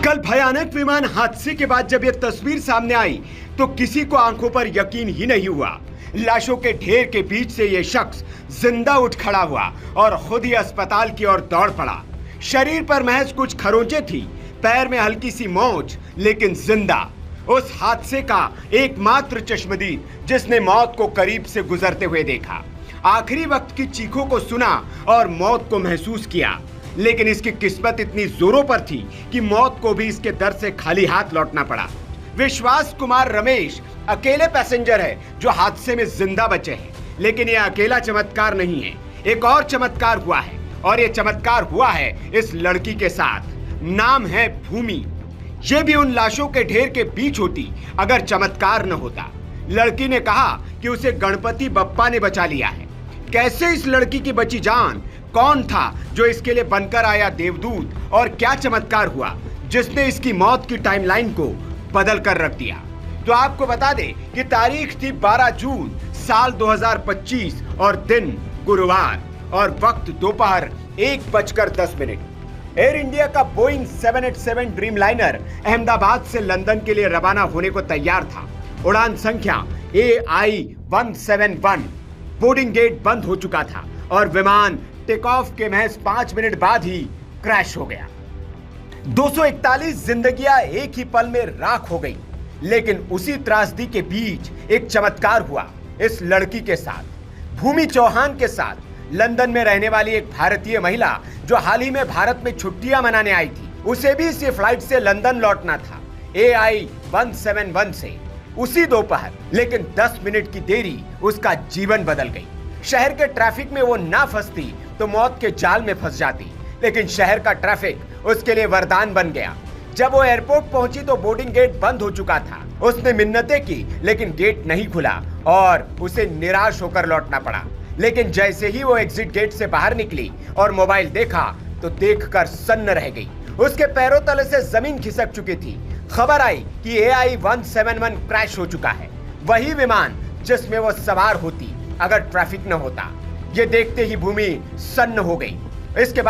कल भयानक विमान हादसे के बाद जब यह तस्वीर सामने आई तो किसी को आंखों पर यकीन ही नहीं हुआ। लाशों के ढेर के बीच से यह शख्स जिंदा उठ खड़ा हुआ और खुद ही अस्पताल की ओर दौड़ पड़ा। शरीर पर महज कुछ खरोंचे थी, पैर में हल्की सी मोच, लेकिन जिंदा। उस हादसे का एकमात्र चश्मदीद जिसने मौत को करीब से गुजरते हुए देखा, आखिरी वक्त की चीखों को सुना और मौत को महसूस किया। लेकिन इसकी किस्मत इतनी जोरों पर थी कि मौत को भी इसके दर से खाली हाथ लौटना पड़ा। विश्वास कुमार रमेश अकेले पैसेंजर है जो हादसे में जिंदा बचे हैं। लेकिन यह अकेला चमत्कार नहीं है, एक और चमत्कार हुआ है, और यह चमत्कार हुआ है इस लड़की के साथ। नाम है भूमि। यह भी उन लाशों के ढेर के बीच होती अगर चमत्कार न होता। लड़की ने कहा कि उसे गणपति बप्पा ने बचा लिया है। कैसे इस लड़की की बची जान? कौन था जो इसके लिए बनकर आया देवदूत? और क्या चमत्कार हुआ जिसने इसकी मौत की टाइमलाइन को बदल कर रख दिया? तो आपको बता दें कि तारीख थी 12 जून साल 2025 और दिन गुरुवार और वक्त दोपहर 1:10। एयर इंडिया का बोइंग 787 ड्रीमलाइनर अहमदाबाद से लंदन के लिए रवाना होने को तैयार था। उड़ान संख्या AI-171। बोर्डिंग गेट बंद हो चुका था और विमान टेक ऑफ के महज 5 मिनट बाद ही क्रैश हो गया। 241 जिंदगियां एक ही पल में राख हो गई। लेकिन उसी त्रासदी के बीच एक चमत्कार हुआ इस लड़की के साथ, भूमि चौहान के साथ। लंदन में रहने वाली एक भारतीय महिला जो हाल ही में भारत में छुट्टियां मनाने आई थी, उसे भी इसी फ्लाइट से लंदन लौटना था AI-171 से उसी दोपहर। लेकिन 10 मिनट की देरी उसका जीवन बदल गई। शहर के ट्रैफिक में वो ना फंसती तो मौत के जाल में फंस जाती, लेकिन शहर का ट्रैफिक उसके लिए वरदान बन गया। जब वो एयरपोर्ट पहुंची तो बोर्डिंग गेट बंद हो चुका था। उसने मिन्नतें की लेकिन गेट नहीं खुला और उसे निराश होकर लौटना पड़ा। लेकिन जैसे ही वो एग्जिट गेट से बाहर निकली और मोबाइल देखा तो देखकर सन्न रह गई। उसके पैरों तले से जमीन खिसक चुकी थी। खबर आई कि AI-171 क्रैश हो चुका है, वही विमान जिसमें वो सवार होती अगर ट्रैफिक न होता। ये देखते ही भूमि सन्न हो गई। इसके बाद